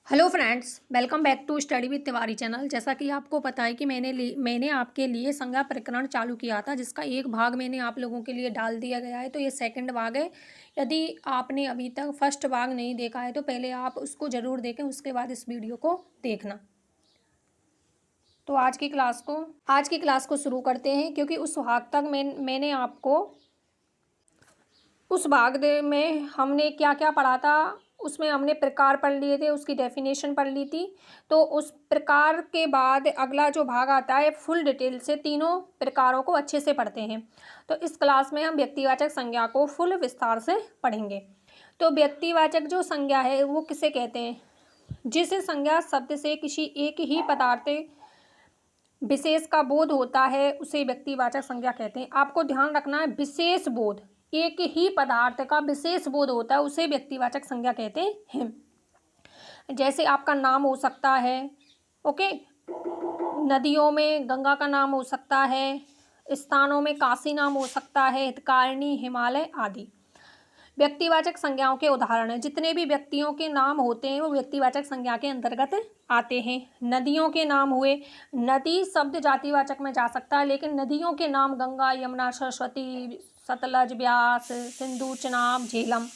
Hello friends, welcome back to study with Tiwari channel. जैसा कि आपको पता है कि मैंने आपके लिए संज्ञा प्रकरण चालू किया था, जिसका एक भाग मैंने आप लोगों के लिए डाल दिया गया है। तो ये सेकंड भाग है। यदि आपने अभी तक फर्स्ट भाग नहीं देखा है तो पहले आप उसको ज़रूर देखें, उसके बाद इस वीडियो को देखना। तो आज की क्लास को शुरू करते हैं, क्योंकि उस भाग तक मैंने आपको उस में हमने क्या क्या पढ़ा था। उसमें हमने प्रकार पढ़ लिए थे, उसकी डेफिनेशन पढ़ ली थी। तो उस प्रकार के बाद अगला जो भाग आता है, फुल डिटेल से तीनों प्रकारों को अच्छे से पढ़ते हैं। तो इस क्लास में हम व्यक्तिवाचक संज्ञा को फुल विस्तार से पढ़ेंगे। तो व्यक्तिवाचक जो संज्ञा है वो किसे कहते हैं? जिस संज्ञा शब्द से किसी एक ही पदार्थ विशेष का बोध होता है उसे व्यक्तिवाचक संज्ञा कहते हैं। आपको ध्यान रखना है, विशेष बोध, एक ही पदार्थ का विशेष बोध होता है उसे व्यक्तिवाचक संज्ञा कहते हैं। जैसे आपका नाम हो सकता है, ओके, नदियों में गंगा का नाम हो सकता है, स्थानों में काशी नाम हो सकता है, हितकारिणी, हिमालय आदि व्यक्तिवाचक संज्ञाओं के उदाहरण हैं। जितने भी व्यक्तियों के नाम होते हैं वो व्यक्तिवाचक संज्ञा के अंतर्गत आते हैं। नदियों के नाम हुए, नदी शब्द जातिवाचक में जा सकता है, लेकिन नदियों के नाम गंगा, यमुना, सरस्वती, सतलज, ब्यास, सिंधु, चिनाब, झेलम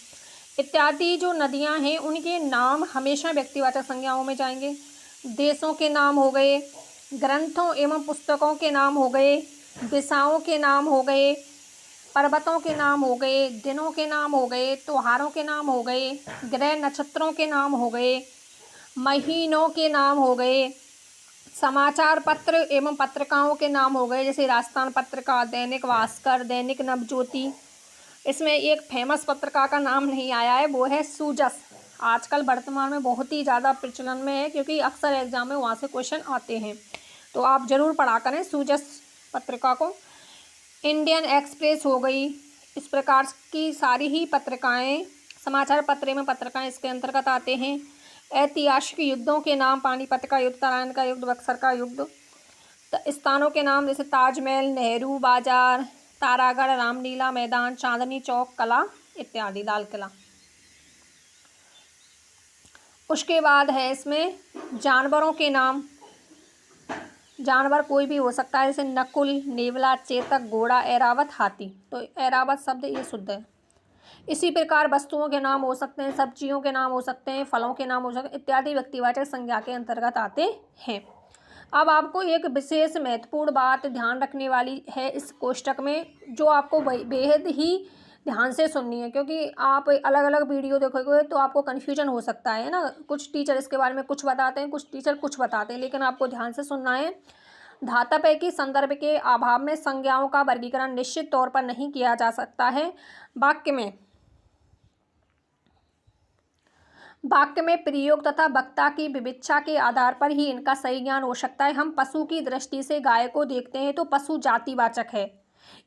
इत्यादि जो नदियां हैं उनके नाम हमेशा व्यक्तिवाचक संज्ञाओं में जाएंगे। देशों के नाम हो गए, ग्रंथों एवं पुस्तकों के नाम हो गए, दिशाओं के नाम हो गए, पर्वतों के नाम हो गए, दिनों के नाम हो गए, त्योहारों के नाम हो गए, ग्रह नक्षत्रों के नाम हो गए, महीनों के नाम हो गए, समाचार पत्र एवं पत्रिकाओं के नाम हो गए, जैसे राजस्थान पत्रिका, दैनिक भास्कर, दैनिक नवज्योति। इसमें एक फेमस पत्रिका का नाम नहीं आया है, वो है सूजस। आजकल वर्तमान में बहुत ही ज़्यादा प्रचलन में है, क्योंकि अक्सर एग्जाम में वहाँ से क्वेश्चन आते हैं, तो आप ज़रूर पढ़ा करें सूजस पत्रिका को। इंडियन एक्सप्रेस हो गई। इस प्रकार की सारी ही पत्रिकाएं, समाचार पत्र में पत्रिकाएं इसके अंतर्गत आते हैं। ऐतिहासिक युद्धों के नाम, पानीपत का युद्ध, तराइन का युद्ध, बक्सर का युद्ध। स्थानों के नाम जैसे ताजमहल, नेहरू बाजार, तारागढ़, रामलीला मैदान, चांदनी चौक, कला इत्यादि, लाल किला। उसके बाद है इसमें जानवरों के नाम। जानवर कोई भी हो सकता है, जैसे नकुल, नेवला, चेतक, घोड़ा, ऐरावत, हाथी। तो ऐरावत शब्द ये शुद्ध है। इसी प्रकार वस्तुओं के नाम हो सकते हैं, सब्जियों के नाम हो सकते हैं, फलों के नाम हो सकते हैं इत्यादि व्यक्तिवाचक संज्ञा के अंतर्गत आते हैं। अब आपको एक विशेष महत्वपूर्ण बात ध्यान रखने वाली है इस कोष्टक में, जो आपको बेहद ही ध्यान से सुननी है, क्योंकि आप अलग अलग वीडियो देखोगे तो आपको कन्फ्यूजन हो सकता है ना। कुछ टीचर इसके बारे में कुछ बताते हैं, कुछ टीचर कुछ बताते हैं, लेकिन आपको ध्यान से सुनना है। धातव्य की संदर्भ के अभाव में संज्ञाओं का वर्गीकरण निश्चित तौर पर नहीं किया जा सकता है। वाक्य में प्रयोग तथा वक्ता की विविच्छा के आधार पर ही इनका सही ज्ञान हो सकता है। हम पशु की दृष्टि से गाय को देखते हैं तो पशु जातिवाचक है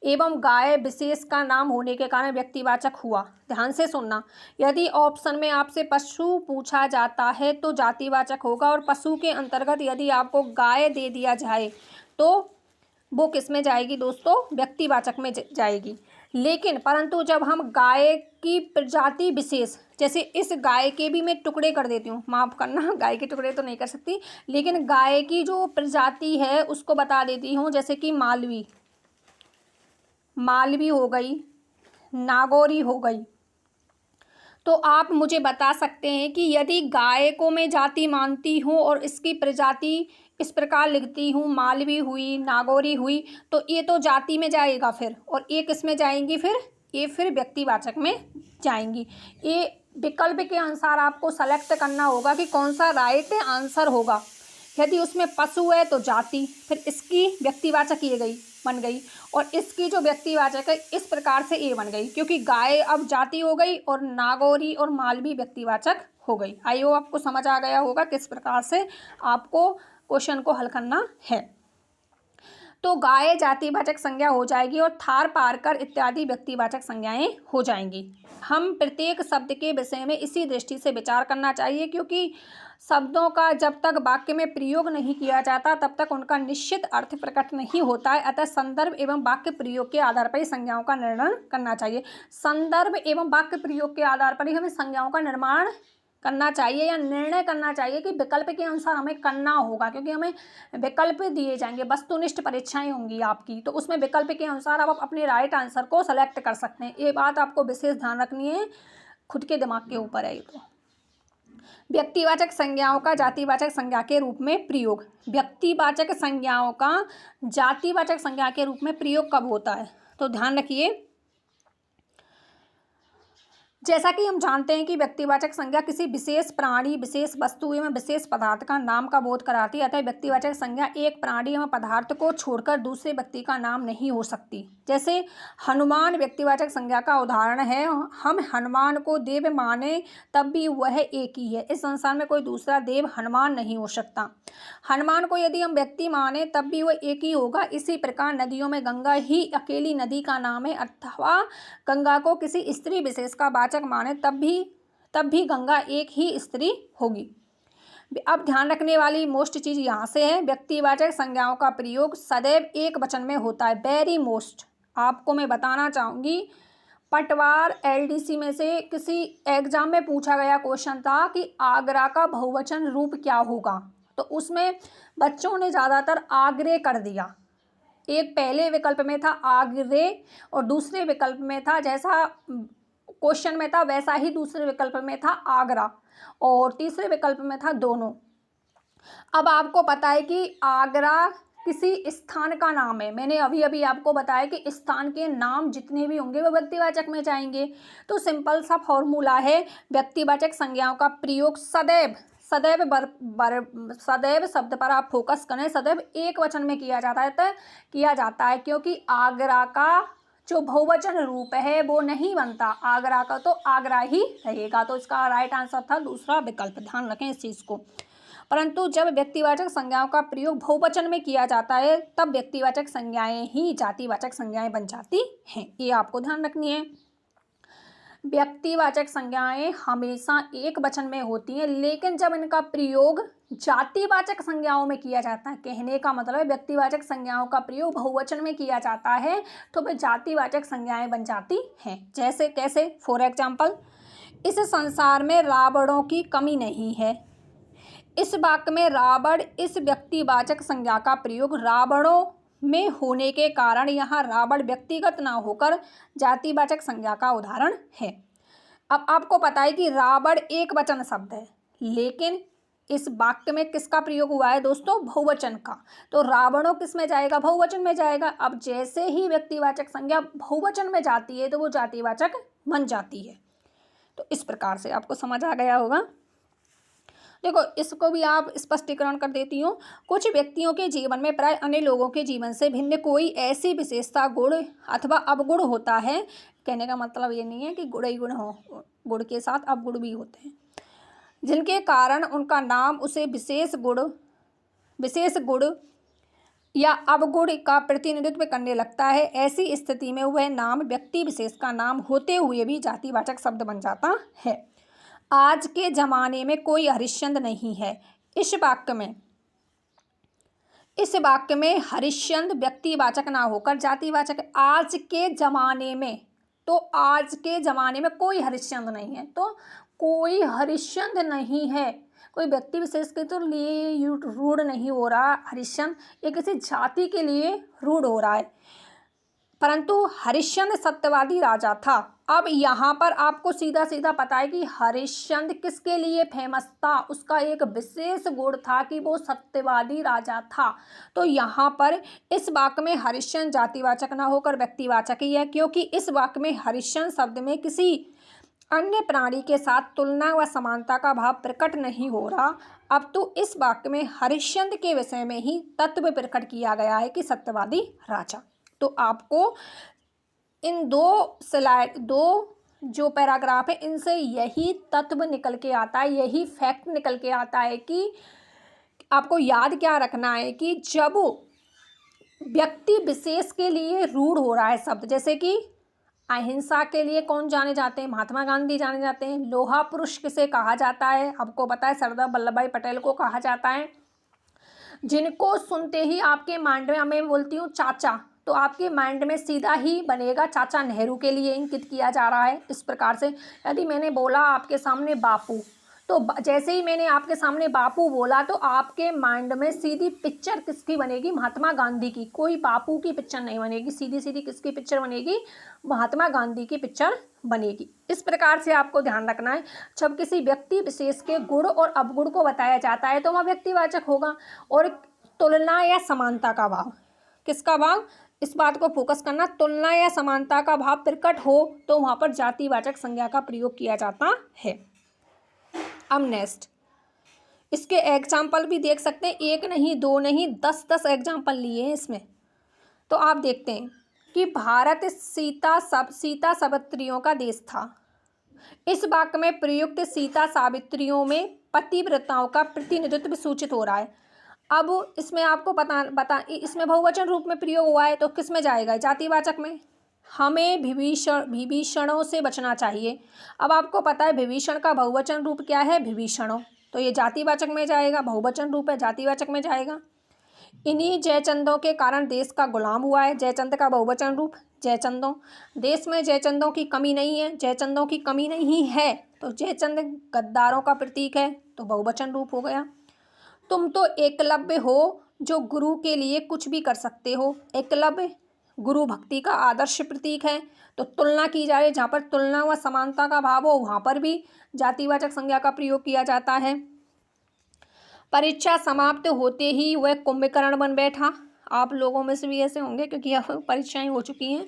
एवं गाय विशेष का नाम होने के कारण व्यक्तिवाचक हुआ। ध्यान से सुनना, यदि ऑप्शन में आपसे पशु पूछा जाता है तो जातिवाचक होगा, और पशु के अंतर्गत यदि आपको गाय दे दिया जाए तो वो किस में जाएगी दोस्तों? व्यक्तिवाचक में जाएगी। लेकिन परंतु जब हम गाय की प्रजाति विशेष, जैसे इस गाय के भी मैं टुकड़े कर देती हूँ, माफ़ करना, गाय के टुकड़े तो नहीं कर सकती, लेकिन गाय की जो प्रजाति है उसको बता देती हूँ, जैसे कि मालवी हो गई, नागौरी हो गई। तो आप मुझे बता सकते हैं कि यदि गाय को मैं जाति मानती हूँ और इसकी प्रजाति इस प्रकार लिखती हूँ, मालवी हुई, नागौरी हुई, तो ये तो जाति में जाएगा फिर, और ये किस में जाएंगी फिर? ये फिर व्यक्तिवाचक में जाएंगी। ये विकल्प के अनुसार आपको सेलेक्ट करना होगा कि कौन सा राइट आंसर होगा। यदि उसमें पशु है तो जाति, फिर इसकी व्यक्तिवाचक ये बन गई, और इसकी जो व्यक्तिवाचक है इस प्रकार से ए बन गई, क्योंकि गाय अब जाति हो गई और नागौरी और मालवी व्यक्तिवाचक हो गई। आई होप आपको समझ आ गया होगा किस प्रकार से आपको क्वेश्चन को हल करना है। तो गाय जातिवाचक संज्ञा हो जाएगी और थार, पारकर इत्यादि व्यक्तिवाचक संज्ञाएं हो जाएंगी। हम प्रत्येक शब्द के विषय में इसी दृष्टि से विचार करना चाहिए, क्योंकि शब्दों का जब तक वाक्य में प्रयोग नहीं किया जाता तब तक उनका निश्चित अर्थ प्रकट नहीं होता है। अतः संदर्भ एवं वाक्य प्रयोग के आधार पर ही संज्ञाओं का निर्णय करना चाहिए। संदर्भ एवं वाक्य प्रयोग के आधार पर ही हमें संज्ञाओं का निर्माण करना चाहिए या निर्णय करना चाहिए कि विकल्प के अनुसार हमें करना होगा, क्योंकि हमें विकल्प दिए जाएंगे, वस्तुनिष्ठ परीक्षाएं होंगी आपकी, तो उसमें विकल्प के अनुसार आप अपने राइट आंसर को सेलेक्ट कर सकते हैं। ये बात आपको विशेष ध्यान रखनी है, खुद के दिमाग के ऊपर है ये। तो व्यक्तिवाचक संज्ञाओं का जातिवाचक संज्ञा के रूप में प्रयोग। व्यक्तिवाचक संज्ञाओं का जातिवाचक संज्ञा के रूप में प्रयोग कब होता है? तो ध्यान रखिए, जैसा कि हम जानते हैं कि व्यक्तिवाचक संज्ञा किसी विशेष प्राणी, विशेष वस्तु एवं विशेष पदार्थ का नाम का बोध कराती है, अतः व्यक्तिवाचक संज्ञा एक प्राणी एवं पदार्थ को छोड़कर दूसरे व्यक्ति का नाम नहीं हो सकती। जैसे हनुमान व्यक्तिवाचक संज्ञा का उदाहरण है। हम हनुमान को देव माने तब भी वह एक ही है। इस संसार में कोई दूसरा देव हनुमान नहीं हो सकता। हनुमान को यदि हम व्यक्ति माने तब भी वह एक ही होगा। इसी प्रकार नदियों में गंगा ही अकेली नदी का नाम है, अथवा गंगा को किसी स्त्री विशेष का वाचक माने तब भी गंगा एक ही स्त्री होगी। अब ध्यान रखने वाली मोस्ट चीज यहाँ से है, व्यक्तिवाचक संज्ञाओं का प्रयोग सदैव एक वचन में होता है। वेरी मोस्ट आपको मैं बताना चाहूँगी, पटवार एलडीसी में से किसी एग्जाम में पूछा गया क्वेश्चन था कि आगरा का बहुवचन रूप क्या होगा, तो उसमें बच्चों ने ज़्यादातर आगरे कर दिया। एक पहले विकल्प में था आगरे और दूसरे विकल्प में था, जैसा क्वेश्चन में था वैसा ही दूसरे विकल्प में था आगरा, और तीसरे विकल्प में था दोनों। अब आपको पता है कि आगरा किसी स्थान का नाम है। मैंने अभी अभी आपको बताया कि स्थान के नाम जितने भी होंगे वो व्यक्तिवाचक में जाएंगे। तो सिंपल सा फॉर्मूला है, व्यक्तिवाचक संज्ञाओं का प्रयोग सदैव शब्द पर आप फोकस करें, सदैव एक वचन में किया जाता है क्योंकि आगरा का जो बहुवचन रूप है वो नहीं बनता, आगरा का तो आगरा ही रहेगा। तो इसका राइट आंसर था दूसरा विकल्प, ध्यान रखें इस चीज़ को। परंतु जब व्यक्तिवाचक संज्ञाओं का प्रयोग बहुवचन में किया जाता है तब व्यक्तिवाचक संज्ञाएं ही जातिवाचक संज्ञाएं बन जाती हैं, ये आपको ध्यान रखनी है। व्यक्तिवाचक संज्ञाएं हमेशा एक वचन में होती हैं, लेकिन जब इनका प्रयोग जातिवाचक संज्ञाओं में किया जाता है, कहने का मतलब है व्यक्तिवाचक संज्ञाओं का प्रयोग बहुवचन में किया जाता है तो वे जातिवाचक संज्ञाएं बन जाती हैं। जैसे कैसे? फॉर एग्जाम्पल, इस संसार में रावणों की कमी नहीं है। इस वाक्य में रावण इस व्यक्तिवाचक संज्ञा का प्रयोग रावणों में होने के कारण यहाँ रावण व्यक्तिगत ना होकर जातिवाचक संज्ञा का उदाहरण है। अब आपको पता है कि रावण एक वचन शब्द है, लेकिन इस वाक्य में किसका प्रयोग हुआ है दोस्तों? बहुवचन का। तो रावणों किस में जाएगा? बहुवचन में जाएगा। अब जैसे ही व्यक्तिवाचक संज्ञा बहुवचन में जाती है तो वो जातिवाचक बन जाती है। तो इस प्रकार से आपको समझ आ गया होगा। देखो, इसको भी आप स्पष्टीकरण कर देती हूँ। कुछ व्यक्तियों के जीवन में प्राय अन्य लोगों के जीवन से भिन्न कोई ऐसी विशेषता, गुण अथवा अवगुण होता है। कहने का मतलब ये नहीं है कि गुण ही गुण हो, गुण के साथ अवगुण भी होते हैं, जिनके कारण उनका नाम उसे विशेष गुण या अवगुण का प्रतिनिधित्व करने लगता है। ऐसी स्थिति में वह नाम व्यक्ति विशेष का नाम होते हुए भी जातिवाचक शब्द बन जाता है। आज के जमाने में कोई हरिश्चंद्र नहीं है। इस वाक्य में हरिश्चंद्र व्यक्तिवाचक ना होकर जातिवाचक। आज के जमाने में, तो आज के जमाने में कोई हरिश्चंद्र नहीं है, तो कोई हरिश्चंद्र नहीं है, कोई व्यक्ति विशेष के तो लिए रूढ़ नहीं हो रहा हरिश्चंद्र, ये किसी जाति के लिए रूढ़ हो रहा है। परंतु हरिश्चंद्र सत्यवादी राजा था। अब यहाँ पर आपको सीधा सीधा पता है कि हरिश्चंद्र किसके लिए फेमस था? उसका एक विशेष गुण था कि वो सत्यवादी राजा था। तो यहाँ पर इस वाक्य में हरिश्चंद्र जातिवाचक ना होकर व्यक्तिवाचक ही है, क्योंकि इस वाक्य में हरिश्चंद्र शब्द में किसी अन्य प्राणी के साथ तुलना व समानता का भाव प्रकट नहीं हो रहा। अब तो इस वाक्य में हरिश्चंद्र के विषय में ही तत्व प्रकट किया गया है कि सत्यवादी राजा। तो आपको इन दो जो पैराग्राफ है इनसे यही तत्व निकल के आता है, यही फैक्ट निकल के आता है कि आपको याद क्या रखना है कि जब व्यक्ति विशेष के लिए रूढ़ हो रहा है शब्द, जैसे कि अहिंसा के लिए कौन जाने जाते हैं? महात्मा गांधी जाने जाते हैं। लोहा पुरुष किसे कहा जाता है? आपको पता है सरदार वल्लभ भाई पटेल को कहा जाता है। जिनको सुनते ही आपके माइंड में, मैं बोलती हूँ चाचा, तो आपके माइंड में सीधा ही बनेगा चाचा नेहरू के लिए इंकित किया जा रहा है। इस प्रकार से यदि मैंने बोला आपके सामने बापू, तो जैसे ही मैंने आपके सामने बापू बोला तो आपके माइंड में सीधी पिक्चर किसकी बनेगी? महात्मा गांधी की। कोई बापू की पिक्चर नहीं बनेगी, सीधी सीधी किसकी पिक्चर बनेगी? महात्मा गांधी की पिक्चर बनेगी। इस प्रकार से आपको ध्यान रखना है। जब किसी व्यक्ति विशेष के गुण और अवगुण को बताया जाता है तो वह व्यक्तिवाचक होगा। और तुलना या समानता का भाव, किसका भाव? इस बात को फोकस करना, तुलना या समानता का भाव प्रकट हो तो वहाँ पर जातिवाचक संज्ञा का प्रयोग किया जाता है। अब नेक्स्ट, इसके एग्जाम्पल भी देख सकते हैं, एक नहीं दो नहीं 10 एग्जाम्पल लिए हैं इसमें। तो आप देखते हैं कि भारत सीता सावित्रियों का देश था। इस वाक्य में प्रयुक्त सीता सावित्रियों में पतिव्रताओं का प्रतिनिधित्व सूचित हो रहा है। अब इसमें आपको बता इसमें बहुवचन रूप में प्रयोग हुआ है तो किस में जाएगा? जातिवाचक में। हमें विभीषणों से बचना चाहिए। अब आपको पता है विभीषण का बहुवचन रूप क्या है? विभीषणों। तो ये जातिवाचक में जाएगा, बहुवचन रूप है, जातिवाचक में जाएगा। इन्हीं जयचंदों के कारण देश का गुलाम हुआ है। जयचंद का बहुवचन रूप जयचंदों। देश में जयचंदों की कमी नहीं है, जयचंदों की कमी नहीं है तो जयचंद गद्दारों का प्रतीक है तो बहुवचन रूप हो गया। तुम तो एकलव्य हो जो गुरु के लिए कुछ भी कर सकते हो। एकलव्य गुरु भक्ति का आदर्श प्रतीक है। तो तुलना की जाए, जहाँ पर तुलना व समानता का भाव हो वहाँ पर भी जातिवाचक संज्ञा का प्रयोग किया जाता है। परीक्षा समाप्त होते ही वह कुंभकर्ण बन बैठा। आप लोगों में से भी ऐसे होंगे क्योंकि अब परीक्षाएं हो चुकी हैं,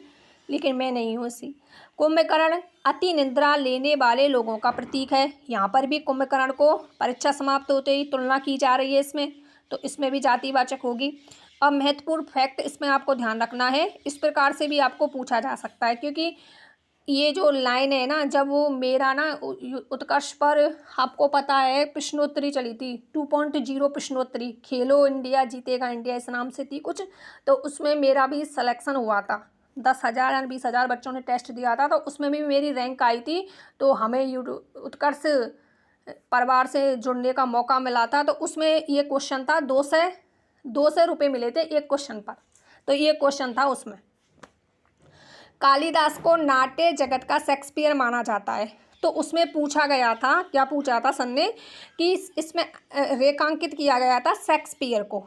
लेकिन मैं नहीं हूँ ऐसी। कुंभकर्ण अति निद्रा लेने वाले लोगों का प्रतीक है। यहाँ पर भी कुंभकर्ण को परीक्षा समाप्त होते ही तुलना की जा रही है इसमें, तो इसमें भी जातिवाचक होगी। अब महत्वपूर्ण फैक्ट इसमें आपको ध्यान रखना है, इस प्रकार से भी आपको पूछा जा सकता है क्योंकि ये जो लाइन है ना, जब वो मेरा ना उत्कर्ष पर आपको पता है प्रश्नोत्तरी चली थी 2.0 प्रश्नोत्तरी, खेलो इंडिया जीतेगा इंडिया इस नाम से थी कुछ, तो उसमें मेरा भी सिलेक्शन हुआ था। 10,000 या 20,000 बच्चों ने टेस्ट दिया था तो उसमें भी मेरी रैंक आई थी। तो हमें उत्कर्ष परिवार से जुड़ने का मौका मिला था। तो उसमें ये क्वेश्चन था, 200 रुपये मिले थे एक क्वेश्चन पर, तो ये क्वेश्चन था उसमें। कालिदास को नाट्य जगत का शेक्सपियर माना जाता है। तो उसमें पूछा गया था, क्या पूछा था सन ने कि इसमें रेखांकित किया गया था शेक्सपियर को,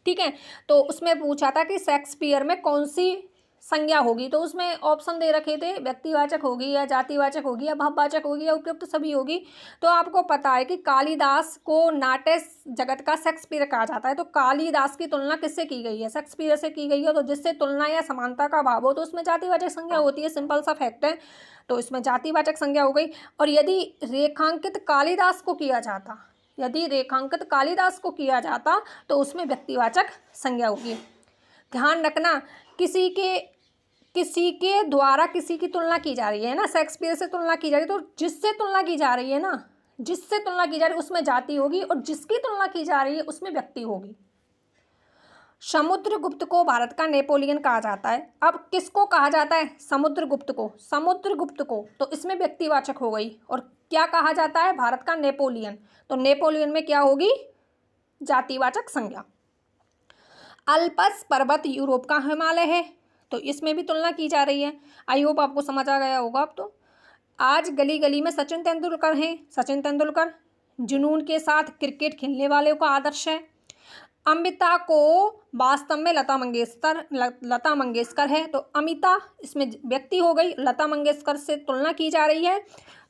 ठीक है। तो उसमें पूछा था कि शेक्सपियर में कौन सी संज्ञा होगी, तो उसमें ऑप्शन दे रखे थे, व्यक्तिवाचक होगी या जातिवाचक होगी या भाववाचक होगी या उपयुक्त सभी होगी। तो आपको पता है कि कालिदास को नाट्य जगत का शेक्सपियर कहा जाता है। तो कालिदास की तुलना किससे की गई है? शेक्सपियर से की गई है। तो जिससे तुलना या समानता का भाव हो तो उसमें जातिवाचक संज्ञा होती है, सिंपल सा फैक्ट है। तो इसमें जातिवाचक संज्ञा हो गई। और यदि रेखांकित कालिदास को किया जाता, यदि रेखांकित कालिदास को किया जाता तो उसमें व्यक्तिवाचक संज्ञा होगी। ध्यान रखना, किसी के द्वारा किसी की तुलना की जा रही है ना, शेक्सपियर से तुलना की जा रही है, तो जिससे तुलना की जा रही है ना, जिससे तुलना की जा रही है उसमें जाति होगी और जिसकी तुलना की जा रही है उसमें व्यक्ति होगी। समुद्रगुप्त को भारत का नेपोलियन कहा जाता है। अब किसको कहा जाता है? समुद्रगुप्त को। समुद्रगुप्त को, तो इसमें व्यक्तिवाचक हो गई। और क्या कहा जाता है? भारत का नेपोलियन। तो नेपोलियन में क्या होगी? जातिवाचक संज्ञा। अल्पस पर्वत यूरोप का हिमालय है, तो इसमें भी तुलना की जा रही है। आई होप आपको समझ आ गया होगा अब तो। आज गली गली में सचिन तेंदुलकर हैं। सचिन तेंदुलकर जुनून के साथ क्रिकेट खेलने वाले का आदर्श है। अमिता को वास्तव में लता मंगेशकर है, तो अमिता इसमें व्यक्ति हो गई, लता मंगेशकर से तुलना की जा रही है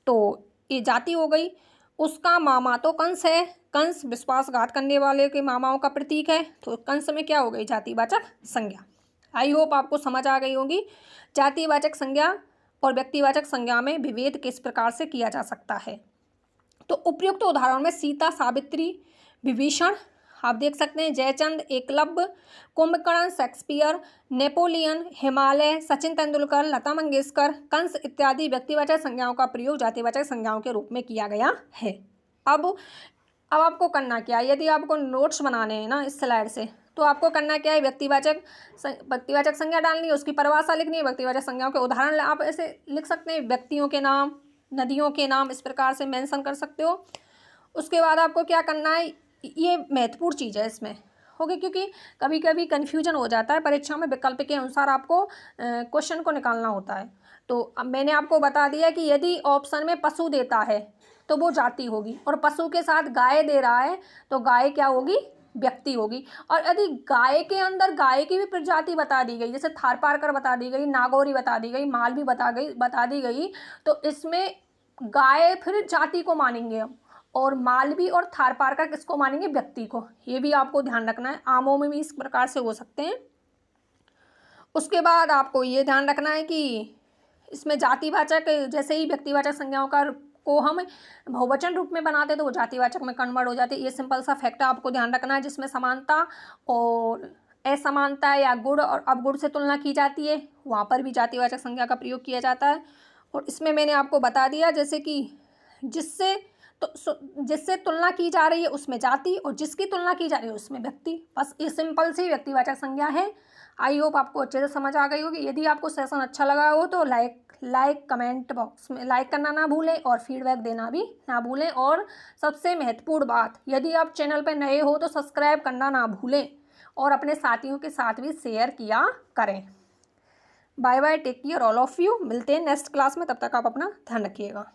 तो ये जाति हो गई। उसका मामा तो कंस है, कंस विश्वासघात करने वाले के मामाओं का प्रतीक है, तो कंस में क्या हो गई? जातिवाचक संज्ञा। आई होप आपको समझ आ गई होगी जातिवाचक संज्ञा और व्यक्तिवाचक संज्ञा में विभेद किस प्रकार से किया जा सकता है। तो उपयुक्त उदाहरण में सीता, सावित्री, विभीषण आप देख सकते हैं, जयचंद, एकलव्य, कुंभकर्ण, शेक्सपियर, नेपोलियन, हिमालय, सचिन तेंदुलकर, लता मंगेशकर, कंस इत्यादि व्यक्तिवाचक संज्ञाओं का प्रयोग जातिवाचक संज्ञाओं के रूप में किया गया है। अब आपको करना क्या है? यदि आपको नोट्स बनाने हैं ना इस स्लाइड से, तो आपको करना क्या है? व्यक्तिवाचक संज्ञा डालनी है, उसकी परिभाषा लिखनी है, व्यक्तिवाचक संज्ञाओं के उदाहरण आप ऐसे लिख सकते हैं, व्यक्तियों के नाम, नदियों के नाम, इस प्रकार से मेंशन कर सकते हो। उसके बाद आपको क्या करना है, ये महत्वपूर्ण चीज़ है इसमें होगी, क्योंकि कभी कभी कन्फ्यूजन हो जाता है परीक्षा में, विकल्प के अनुसार आपको क्वेश्चन को निकालना होता है। तो अब मैंने आपको बता दिया कि यदि ऑप्शन में पशु देता है तो वो जाति होगी। और पशु के साथ गाय दे रहा है तो गाय क्या होगी, व्यक्ति होगी। और यदि गाय के अंदर गाय की भी प्रजाति बता दी गई, जैसे थारपारकर बता दी गई, नागौरी बता दी गई, मालवी बता दी गई, तो इसमें गाय फिर जाति को मानेंगे हम, और मालवी और थारपारकर किसको मानेंगे, व्यक्ति को। ये भी आपको ध्यान रखना है। आमों में भी इस प्रकार से हो सकते हैं। उसके बाद आपको ये ध्यान रखना है कि इसमें जातिवाचक, जैसे ही व्यक्तिवाचक संज्ञाओं का को हम बहुवचन रूप में बनाते तो वो जातिवाचक में कन्वर्ट हो जाती है। ये सिंपल सा फैक्ट आपको ध्यान रखना है। जिसमें समानता और असमानता या गुण और अवगुण से तुलना की जाती है, वहाँ पर भी जातिवाचक संज्ञा का प्रयोग किया जाता है। और इसमें मैंने आपको बता दिया, जैसे कि जिससे तुलना की जा रही है उसमें जाति, और जिसकी तुलना की जा रही है उसमें व्यक्ति। बस ये सिंपल सी व्यक्तिवाचक संज्ञा है। आई होप आपको अच्छे से समझ आ गई होगी। यदि आपको सेशन अच्छा लगा हो तो लाइक कमेंट बॉक्स में लाइक करना ना भूलें और फीडबैक देना भी ना भूलें। और सबसे महत्वपूर्ण बात, यदि आप चैनल पर नए हो तो सब्सक्राइब करना ना भूलें और अपने साथियों के साथ भी शेयर किया करें। Bye bye, take care all of you. मिलते हैं नेक्स्ट क्लास में, तब तक आप अपना ध्यान रखिएगा।